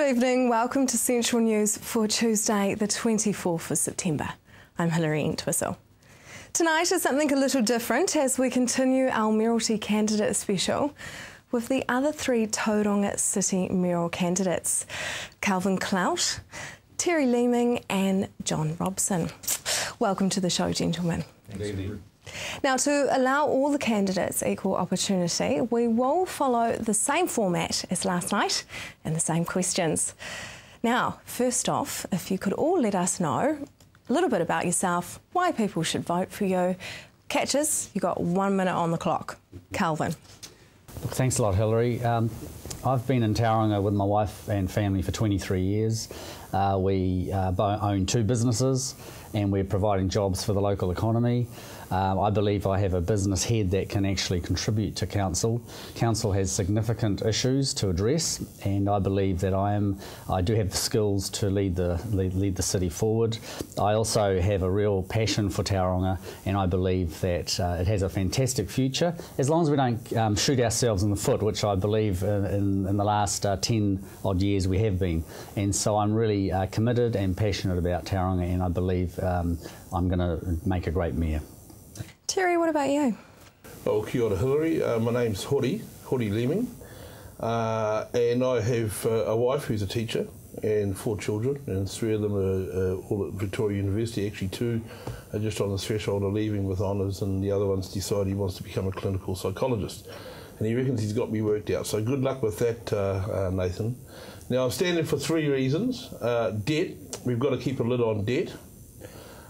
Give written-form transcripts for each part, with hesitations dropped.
evening, welcome to Central News for Tuesday the 24th of September. I'm Hilary Entwistle. Tonight is something a little different as we continue our Mayoralty candidate special with the other three Tauranga City mayoral candidates, Calvin Clout, Terry Leeming and John Robson. Welcome to the show, gentlemen. Good evening. Now, to allow all the candidates equal opportunity, we will follow the same format as last night and the same questions. Now, first off, if you could all let us know a little bit about yourself, why people should vote for you. Catches, you've got 1 minute on the clock. Calvin. Look, thanks a lot, Hilary. I've been in Tauranga with my wife and family for 23 years. We own two businesses and we're providing jobs for the local economy. I believe I have a business head that can actually contribute to council. Council has significant issues to address, and I believe that I do have the skills to lead the city forward. I also have a real passion for Tauranga, and I believe that it has a fantastic future, as long as we don't shoot ourselves in the foot, which I believe in the last 10 odd years we have been. And so I'm really committed and passionate about Tauranga, and I believe I'm going to make a great mayor. Terry, what about you? Well, kia ora, Hilary. My name's Hori Leeming, and I have a wife who's a teacher and 4 children, and 3 of them are all at Victoria University. Actually 2 are just on the threshold of leaving with honours, and the other one's decided he wants to become a clinical psychologist. And he reckons he's got me worked out. So good luck with that, Nathan. Now, I'm standing for 3 reasons. Debt. We've got to keep a lid on debt.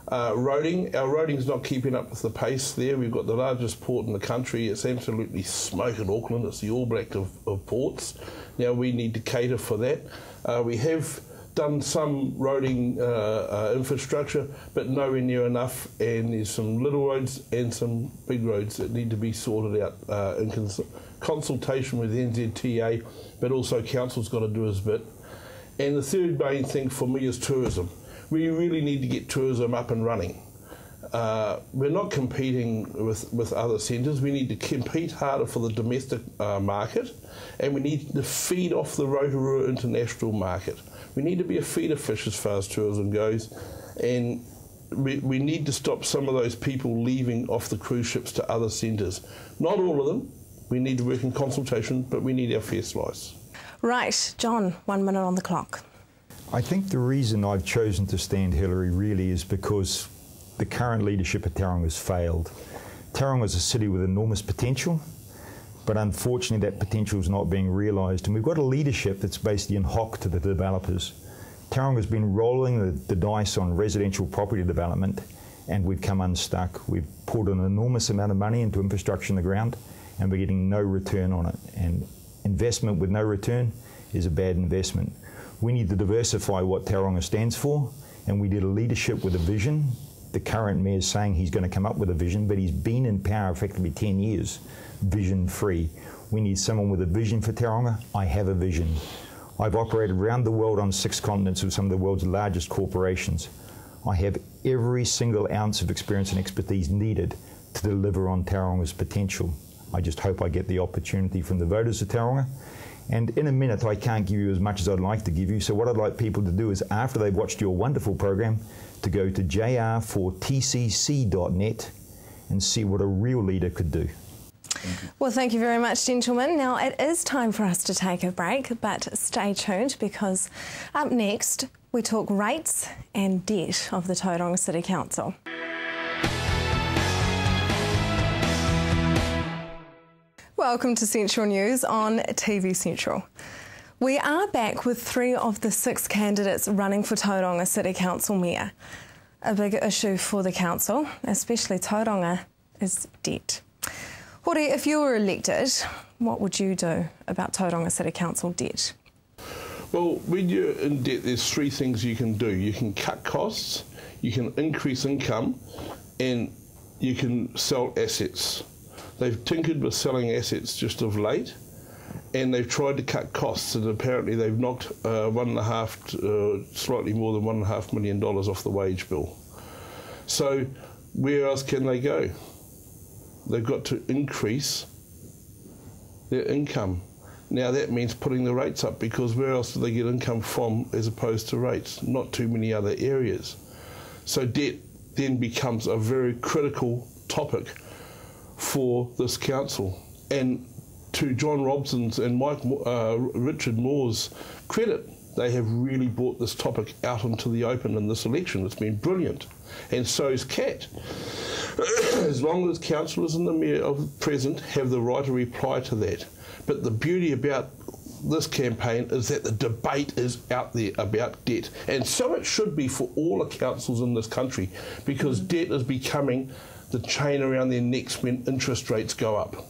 Roading. Our roading's not keeping up with the pace there. We've got the largest port in the country. It's absolutely smoking Auckland. It's the All Black of ports. Now we need to cater for that. We have done some roading infrastructure, but nowhere near enough, and there's some little roads and some big roads that need to be sorted out in consultation with NZTA, but also council's got to do his bit. And the third main thing for me is tourism. We really need to get tourism up and running. We're not competing with other centres. We need to compete harder for the domestic market, and we need to feed off the Rotorua international market. We need to be a feeder fish as far as tourism goes, and we need to stop some of those people leaving off the cruise ships to other centres. Not all of them. We need to work in consultation, but we need our fair slice. Right, John, 1 minute on the clock. I think the reason I've chosen to stand, Hilary, really is because the current leadership at Tauranga has failed. Tauranga is a city with enormous potential, but unfortunately that potential is not being realised. And we've got a leadership that's basically in hock to the developers. Tauranga has been rolling the dice on residential property development, and we've come unstuck. We've poured an enormous amount of money into infrastructure in the ground, and we're getting no return on it. And investment with no return is a bad investment. We need to diversify what Tauranga stands for, and we need a leadership with a vision. The current mayor is saying he's going to come up with a vision, but he's been in power effectively 10 years, vision free. We need someone with a vision for Tauranga. I have a vision. I've operated around the world on 6 continents with some of the world's largest corporations. I have every single ounce of experience and expertise needed to deliver on Tauranga's potential. I just hope I get the opportunity from the voters of Tauranga. And in a minute, I can't give you as much as I'd like to give you. So what I'd like people to do is, after they've watched your wonderful program, to go to jr4tcc.net and see what a real leader could do. Well, thank you very much, gentlemen. Now, it is time for us to take a break, but stay tuned because up next, we talk rates and debt of the Tauranga City Council. Welcome to Central News on TV Central. We are back with 3 of the 6 candidates running for Tauranga City Council Mayor. A big issue for the council, especially Tauranga, is debt. Hori, if you were elected, what would you do about Tauranga City Council debt? Well, when you're in debt, there's 3 things you can do. You can cut costs, you can increase income, and you can sell assets. They've tinkered with selling assets just of late, and they've tried to cut costs, and apparently they've knocked slightly more than $1.5 million off the wage bill. So where else can they go? They've got to increase their income. Now that means putting the rates up, because where else do they get income from as opposed to rates? Not too many other areas. So debt then becomes a very critical topic for this council. And to John Robson's and Richard Moore's credit, they have really brought this topic out into the open in this election. It's been brilliant. And so's Kat. As long as councillors and the mayor of present have the right to reply to that. But the beauty about this campaign is that the debate is out there about debt. And so it should be for all the councils in this country, because debt is becoming the chain around their necks when interest rates go up.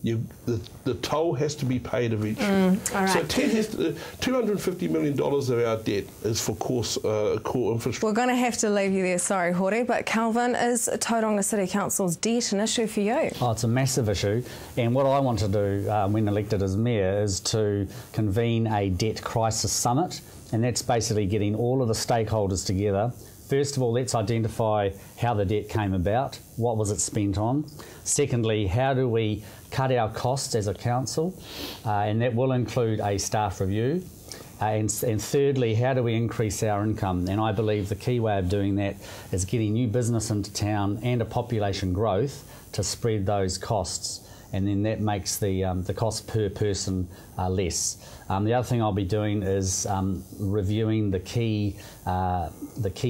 The toll has to be paid eventually. All right. So $250 million of our debt is for core infrastructure. We're going to have to leave you there, sorry, Hori, but Calvin, is Tauranga City Council's debt an issue for you? Oh, it's a massive issue, and what I want to do when elected as mayor is to convene a debt crisis summit, and that's basically getting all of the stakeholders together. First of all, let's identify how the debt came about, what was it spent on. Secondly, how do we cut our costs as a council, and that will include a staff review. And thirdly, how do we increase our income? And I believe the key way of doing that is getting new business into town and a population growth to spread those costs. And then that makes the cost per person less. The other thing I'll be doing is reviewing the key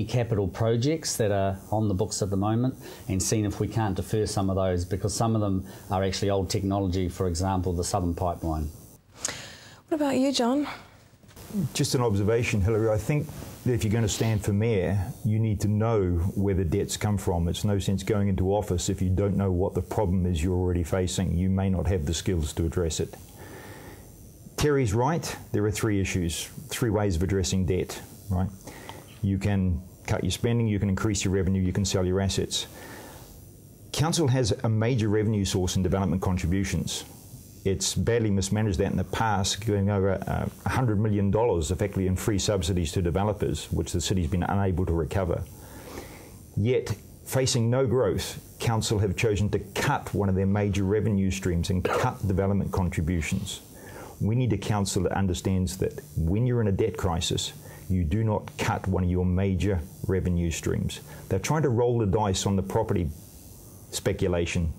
capital projects that are on the books at the moment, and seeing if we can't defer some of those, because some of them are actually old technology, for example, the Southern Pipeline. What about you, John? Just an observation, Hilary. I think that if you're going to stand for mayor, you need to know where the debts come from. It's no sense going into office if you don't know what the problem is you're already facing. You may not have the skills to address it. Terry's right. There are three issues, three ways of addressing debt, right? You can cut your spending, you can increase your revenue, you can sell your assets. Council has a major revenue source in development contributions. It's badly mismanaged that in the past, going over $100 million effectively in free subsidies to developers, which the city's been unable to recover. Yet, facing no growth, Council have chosen to cut one of their major revenue streams and cut development contributions. We need a council that understands that when you're in a debt crisis, you do not cut one of your major revenue streams. They're trying to roll the dice on the property speculation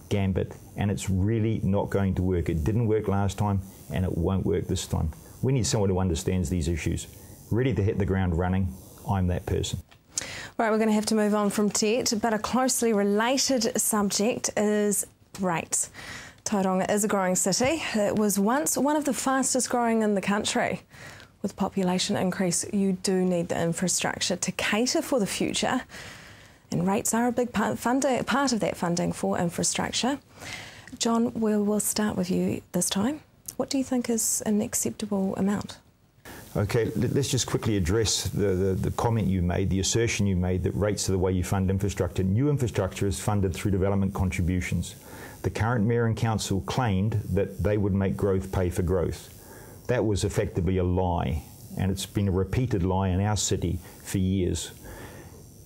gambit, and it's really not going to work. It didn't work last time, and it won't work this time. We need someone who understands these issues, ready to hit the ground running. I'm that person. Right, we're going to have to move on from debt, but a closely related subject is rates. Tauranga is a growing city. It was once one of the fastest growing in the country. With population increase, you do need the infrastructure to cater for the future. And rates are a big part of that funding for infrastructure. John, we'll start with you this time. What do you think is an acceptable amount? Okay, let's just quickly address the comment you made, the assertion you made that rates are the way you fund infrastructure. New infrastructure is funded through development contributions. The current mayor and council claimed that they would make growth pay for growth. That was effectively a lie, and it's been a repeated lie in our city for years.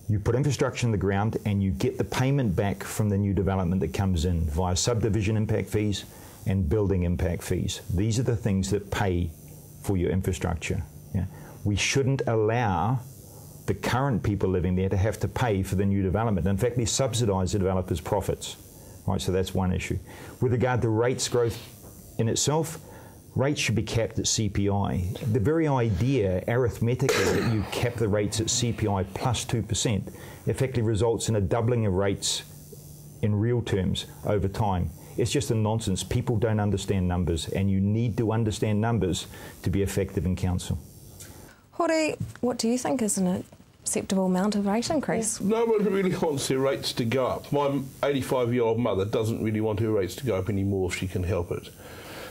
You put infrastructure in the ground and you get the payment back from the new development that comes in via subdivision impact fees and building impact fees. These are the things that pay for your infrastructure. Yeah. We shouldn't allow the current people living there to have to pay for the new development. In fact, they subsidise the developers' profits. Right, so that's one issue. With regard to rates growth in itself, rates should be capped at CPI. The very idea, arithmetically, that you cap the rates at CPI plus 2% effectively results in a doubling of rates in real terms over time. It's just a nonsense. People don't understand numbers, and you need to understand numbers to be effective in council. Hori, what do you think is an acceptable amount of rate increase? No one really wants their rates to go up. My 85-year-old mother doesn't really want her rates to go up anymore if she can help it.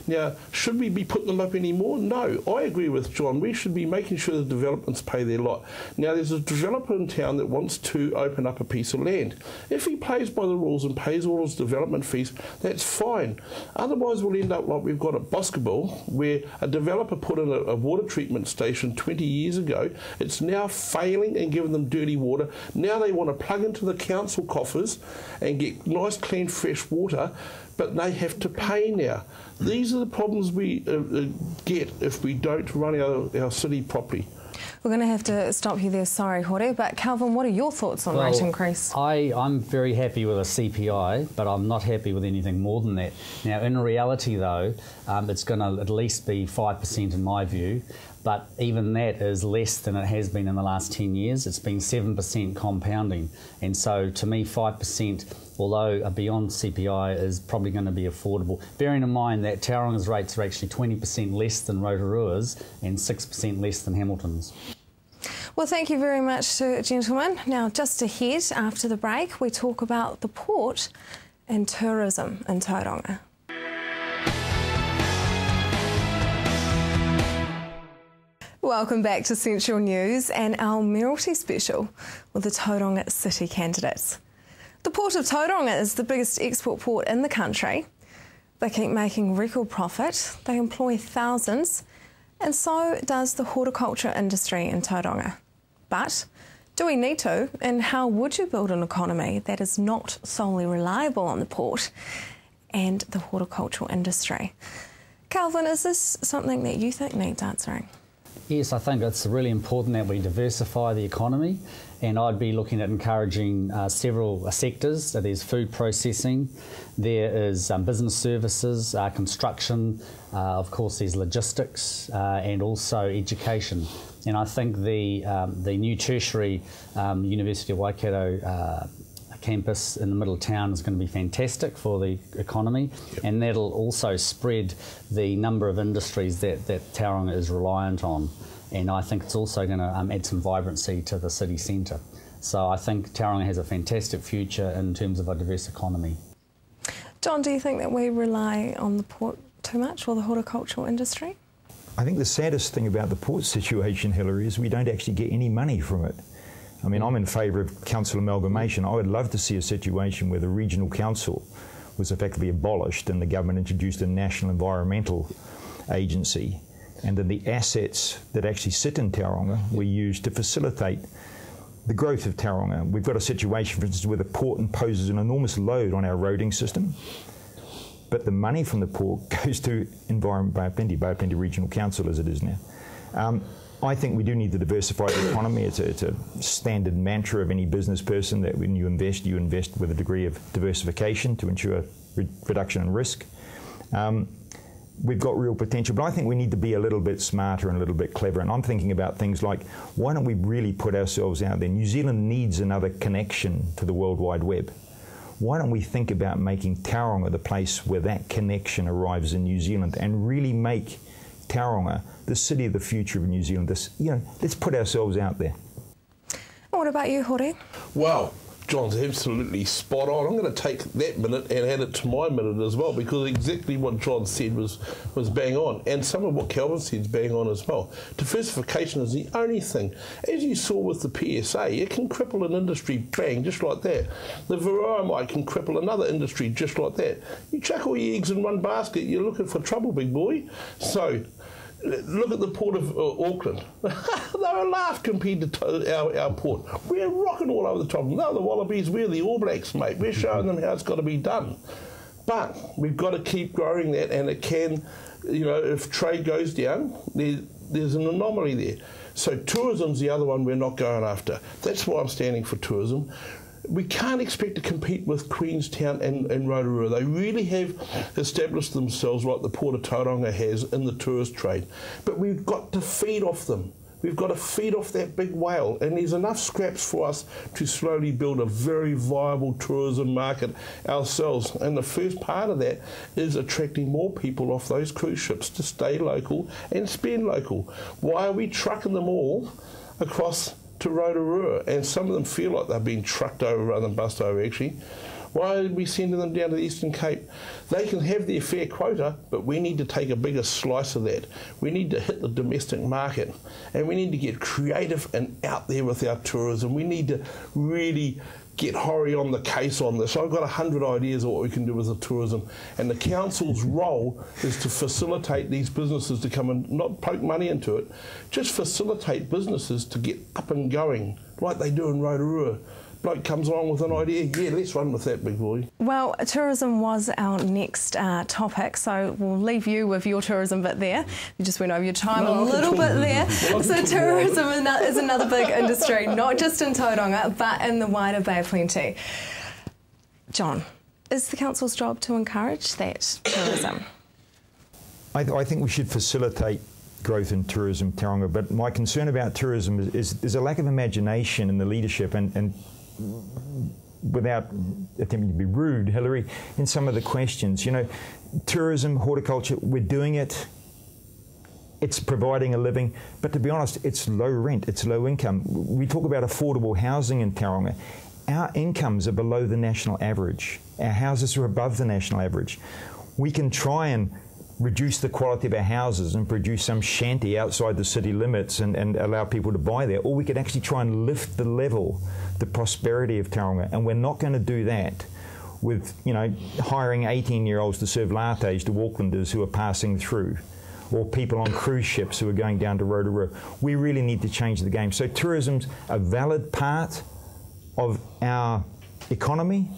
Now, should we be putting them up anymore? No, I agree with John. We should be making sure the developments pay their lot. Now, there's a developer in town that wants to open up a piece of land. If he plays by the rules and pays all his development fees, that's fine. Otherwise, we'll end up like we've got at Boscobel, where a developer put in a water treatment station 20 years ago. It's now failing and giving them dirty water. Now they want to plug into the council coffers and get nice, clean, fresh water, but they have to pay now. These are the problems we get if we don't run our city properly. We're going to have to stop you there, sorry, Hore, but Calvin, what are your thoughts on rate increase? I'm very happy with a CPI, but I'm not happy with anything more than that. Now, in reality, though, it's going to at least be 5% in my view, but even that is less than it has been in the last 10 years. It's been 7% compounding, and so to me 5%, although a beyond CPI, is probably going to be affordable, bearing in mind that Tauranga's rates are actually 20% less than Rotorua's and 6% less than Hamilton's. Well, thank you very much, gentlemen. Now, just ahead, after the break, we talk about the port and tourism in Tauranga. Welcome back to Central News and our Mayoralty special with the Tauranga City candidates. The Port of Tauranga is the biggest export port in the country. They keep making record profit, they employ thousands, and so does the horticulture industry in Tauranga. But do we need to? And how would you build an economy that is not solely reliable on the port and the horticultural industry? Calvin, is this something that you think needs answering? Yes, I think it's really important that we diversify the economy, and I'd be looking at encouraging several sectors. So there's food processing, there is business services, construction, of course there's logistics, and also education. And I think the new tertiary University of Waikato campus in the middle of town is going to be fantastic for the economy, and that'll also spread the number of industries that Tauranga is reliant on, and I think it's also going to add some vibrancy to the city centre. So I think Tauranga has a fantastic future in terms of a diverse economy. John, do you think that we rely on the port too much, or the horticultural industry? I think the saddest thing about the port situation, Hilary, is we don't actually get any money from it. I mean, I'm in favour of council amalgamation. I would love to see a situation where the regional council was effectively abolished and the government introduced a national environmental agency, and then the assets that actually sit in Tauranga were used to facilitate the growth of Tauranga. We've got a situation, for instance, where the port imposes an enormous load on our roading system, but the money from the port goes to Environment Bay of Plenty Regional Council as it is now. I think we do need to diversify the economy. It's a standard mantra of any business person that when you invest with a degree of diversification to ensure reduction in risk. We've got real potential, but I think we need to be a little bit smarter and a little bit clever. And I'm thinking about things like, why don't we really put ourselves out there? New Zealand needs another connection to the World Wide Web. Why don't we think about making Tauranga the place where that connection arrives in New Zealand, and really make Tauranga the city of the future of New Zealand? Let's put ourselves out there. What about you, Hore? Well, John's absolutely spot on. I'm going to take that minute and add it to my minute as well, because exactly what John said was bang on, and some of what Calvin said is bang on as well. Diversification is the only thing. As you saw with the PSA, it can cripple an industry, bang, just like that. The Varroa can cripple another industry just like that. You chuck all your eggs in one basket, you're looking for trouble, big boy. So look at the Port of Auckland. They're a laugh compared to our port. We're rocking all over the top. They're the Wallabies, we're the All Blacks, mate. We're showing them how it's got to be done. But we've got to keep growing that, and it can, if trade goes down, there's an anomaly there. So tourism's the other one we're not going after. That's why I'm standing for tourism. We can't expect to compete with Queenstown and Rotorua. They really have established themselves like the Port of Tauranga has in the tourist trade. But we've got to feed off them. We've got to feed off that big whale, and there's enough scraps for us to slowly build a very viable tourism market ourselves. And the first part of that is attracting more people off those cruise ships to stay local and spend local. Why are we trucking them all across to Rotorua? And some of them feel like they're being trucked over rather than bussed over, actually. Why are we sending them down to the Eastern Cape? They can have their fair quota, but we need to take a bigger slice of that. We need to hit the domestic market, and we need to get creative and out there with our tourism. We need to really get Hori on the case on this. I've got 100 ideas of what we can do with the tourism, and the council's role is to facilitate these businesses to come and not poke money into it, just facilitate businesses to get up and going like they do in Rotorua. bloke comes along with an idea, yeah, let's run with that, big boy. Well, tourism was our next topic, so we'll leave you with your tourism bit there. You just went over your time a little bit there. So tourism is another big industry, not just in Tauranga, but in the wider Bay of Plenty. John, is the council's job to encourage that tourism? I think we should facilitate growth in tourism, Tauranga, but my concern about tourism is there's a lack of imagination in the leadership and without attempting to be rude, Hilary, in some of the questions. You know, tourism, horticulture, we're doing it. It's providing a living, but to be honest, it's low rent, it's low income. We talk about affordable housing in Tauranga. Our incomes are below the national average. Our houses are above the national average. We can try and reduce the quality of our houses and produce some shanty outside the city limits and allow people to buy there, or we could actually try and lift the level, the prosperity of Tauranga, and we're not going to do that with, you know, hiring 18-year-olds to serve lattes to Aucklanders who are passing through, or people on cruise ships who are going down to Rotorua. We really need to change the game. So tourism's a valid part of our economy.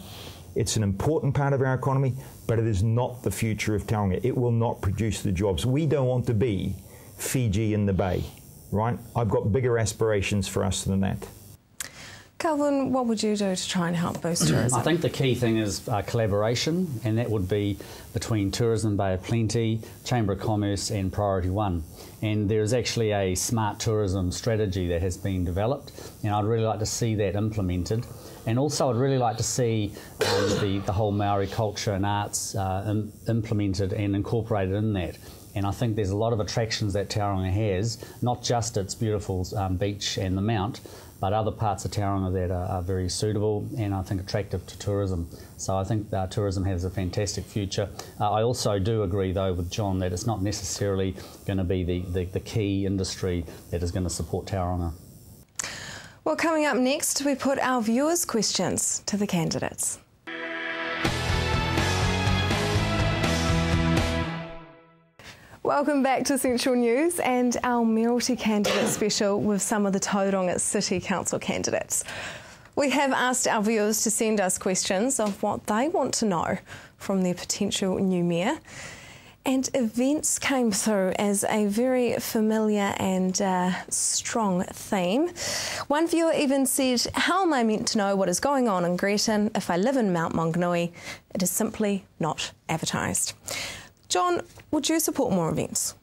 It's an important part of our economy, but it is not the future of Tauranga. It will not produce the jobs. We don't want to be Fiji in the Bay, right? I've got bigger aspirations for us than that. Calvin, what would you do to try and help boost tourism? I think the key thing is collaboration, and that would be between Tourism Bay of Plenty, Chamber of Commerce and Priority One. And there is actually a smart tourism strategy that has been developed, and I'd really like to see that implemented. And also I'd really like to see the whole Maori culture and arts implemented and incorporated in that. And I think there's a lot of attractions that Tauranga has, not just its beautiful beach and the mount, but other parts of Tauranga that are very suitable and I think attractive to tourism. So I think tourism has a fantastic future. I also do agree though with John that it's not necessarily going to be the key industry that is going to support Tauranga. Well, coming up next, we put our viewers' questions to the candidates. Welcome back to Central News and our Mayoralty Candidate Special with some of the Tauranga City Council candidates. We have asked our viewers to send us questions of what they want to know from their potential new mayor. And events came through as a very familiar and strong theme. One viewer even said, how am I meant to know what is going on in Gretton if I live in Mount Maunganui? It is simply not advertised. John, would you support more events?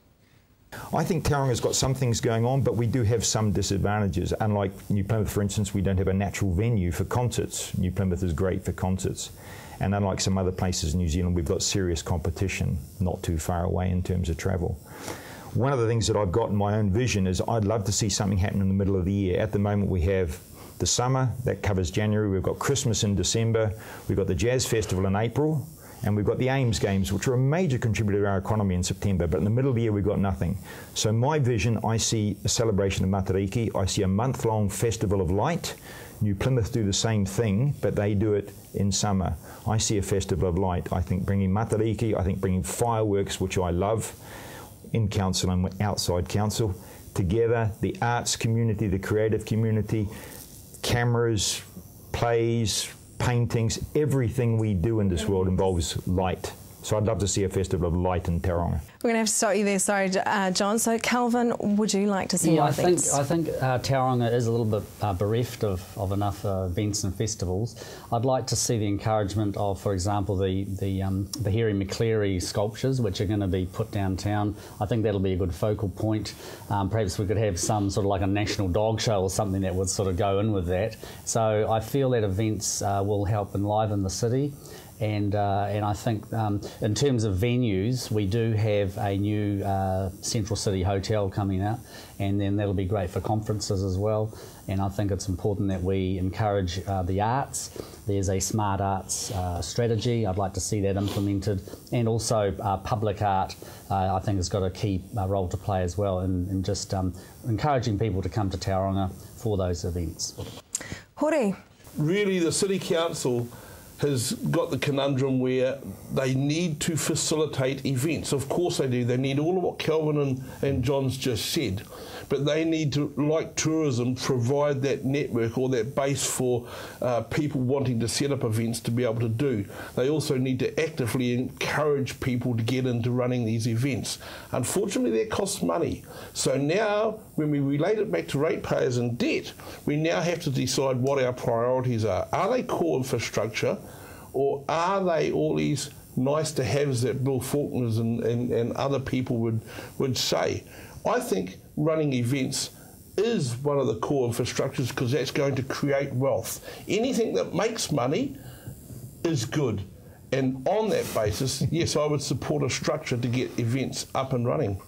I think Tauranga's got some things going on, but we do have some disadvantages. Unlike New Plymouth, for instance, we don't have a natural venue for concerts. New Plymouth is great for concerts. And unlike some other places in New Zealand, we've got serious competition not too far away in terms of travel. One of the things that I've got in my own vision is I'd love to see something happen in the middle of the year. At the moment we have the summer, that covers January, we've got Christmas in December, we've got the Jazz Festival in April, and we've got the Ames Games, which are a major contributor to our economy in September, but in the middle of the year we've got nothing. So my vision, I see a celebration of Matariki, I see a month-long festival of light. New Plymouth do the same thing, but they do it in summer. I see a festival of light. I think bringing Matariki, I think bringing fireworks, which I love, in council and outside council, together, the arts community, the creative community, cameras, plays, paintings, everything we do in this world involves light. So I'd love to see a festival of light in Tauranga. We're going to have to stop you there, sorry, John. So Calvin, would you like to see more events? I think Tauranga is a little bit bereft of enough events and festivals. I'd like to see the encouragement of, for example, the Harry McCleary sculptures, which are going to be put downtown. I think that'll be a good focal point. Perhaps we could have some sort of like a national dog show or something that would sort of go in with that. So I feel that events will help enliven the city. And I think in terms of venues, we do have a new Central City Hotel coming out, and then that'll be great for conferences as well. And I think it's important that we encourage the arts. There's a smart arts strategy. I'd like to see that implemented. And also public art, I think, has got a key role to play as well in just encouraging people to come to Tauranga for those events. Hori. Really, the City Council has got the conundrum where they need to facilitate events. Of course they do. They need all of what Kelvin and John's just said. But they need to, like tourism, provide that network or that base for people wanting to set up events to be able to do. They also need to actively encourage people to get into running these events. Unfortunately, that costs money. So now, when we relate it back to ratepayers and debt, we now have to decide what our priorities are. Are they core infrastructure, or are they all these nice to haves that Bill Faulkner and other people would say? I think running events is one of the core infrastructures because that's going to create wealth. Anything that makes money is good. And on that basis, yes, I would support a structure to get events up and running.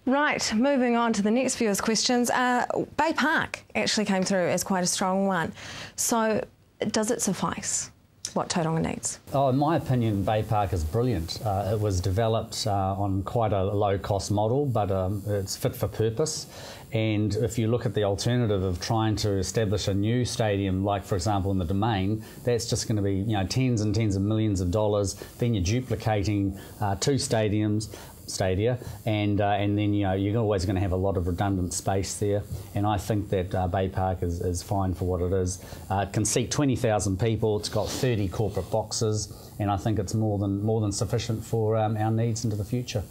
Right, moving on to the next viewers' questions. Bay Park actually came through as quite a strong one. So does it suffice what Tauranga needs? Oh, in my opinion, Bay Park is brilliant. It was developed on quite a low-cost model, but it's fit for purpose. And if you look at the alternative of trying to establish a new stadium, like for example in the Domain, that's just going to be tens and tens of millions of dollars. Then you're duplicating two stadia, and then you're always going to have a lot of redundant space there. And I think that Bay Park is fine for what it is. It can seat 20,000 people. It's got 30 corporate boxes, and I think it's more than sufficient for our needs into the future.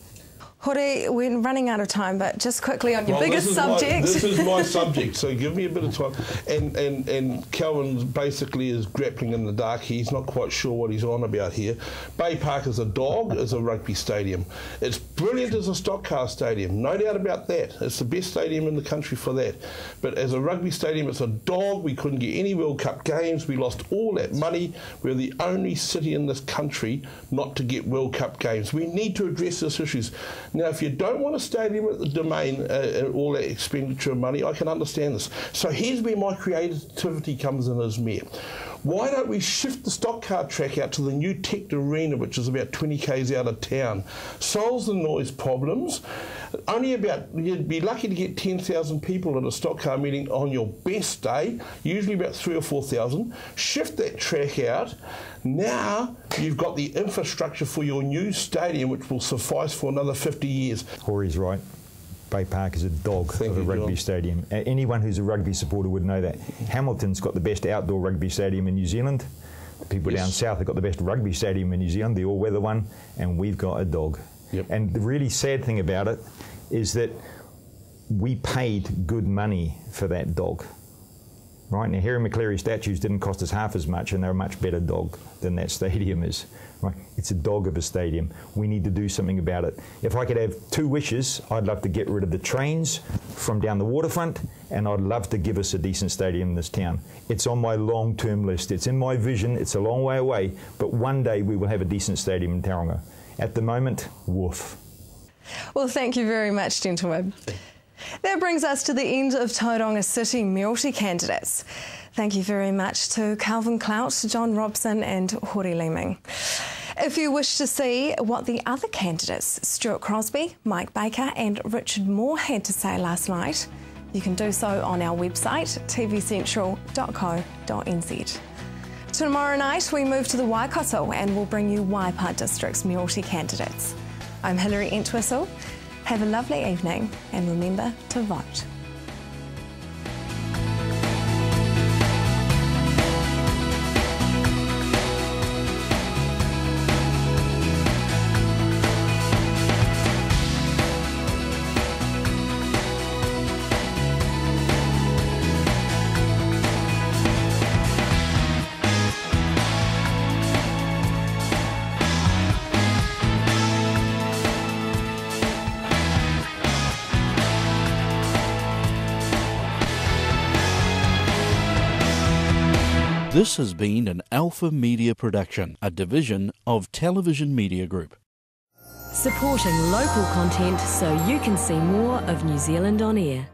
Hori, we're running out of time, but just quickly on your biggest subject. This is my subject, so give me a bit of time. And Kelvin basically is grappling in the dark. He's not quite sure what he's on about here. Bay Park as a dog is a rugby stadium. It's brilliant as a stock car stadium, no doubt about that. It's the best stadium in the country for that. But as a rugby stadium, it's a dog. We couldn't get any World Cup games. We lost all that money. We're the only city in this country not to get World Cup games. We need to address these issues. Now, if you don't want a stadium at the Domain and all that expenditure of money, I can understand this. So here's where my creativity comes in as mayor. Why don't we shift the stock car track out to the new Tech Arena, which is about 20 k's out of town? Solves the noise problems. You'd be lucky to get 10,000 people at a stock car meeting on your best day, usually about 3,000 or 4,000. Shift that track out. Now you've got the infrastructure for your new stadium, which will suffice for another 50 years. Hori's right. Bay Park is a dog of a rugby stadium. Anyone who's a rugby supporter would know that. Hamilton's got the best outdoor rugby stadium in New Zealand. The people down south have got the best rugby stadium in New Zealand, the all-weather one, and we've got a dog. Yep. And the really sad thing about it is that we paid good money for that dog. Right now, Harry McCleary statues didn't cost us half as much, and they're a much better dog than that stadium is. Right? It's a dog of a stadium. We need to do something about it. If I could have two wishes, I'd love to get rid of the trains from down the waterfront, and I'd love to give us a decent stadium in this town. It's on my long-term list. It's in my vision. It's a long way away, but one day we will have a decent stadium in Tauranga. At the moment, woof. Well, thank you very much, gentlemen. That brings us to the end of Tauranga City mayoralty candidates. Thank you very much to Kelvin Clout, John Robson and Hori Leeming. If you wish to see what the other candidates, Stuart Crosby, Mike Baker and Richard Moore, had to say last night, you can do so on our website, tvcentral.co.nz. Tomorrow night we move to the Waikato and we'll bring you Waipa District's mayoralty candidates. I'm Hilary Entwistle. Have a lovely evening and remember to vote. This has been an Alpha Media production, a division of Television Media Group. Supporting local content so you can see more of New Zealand on air.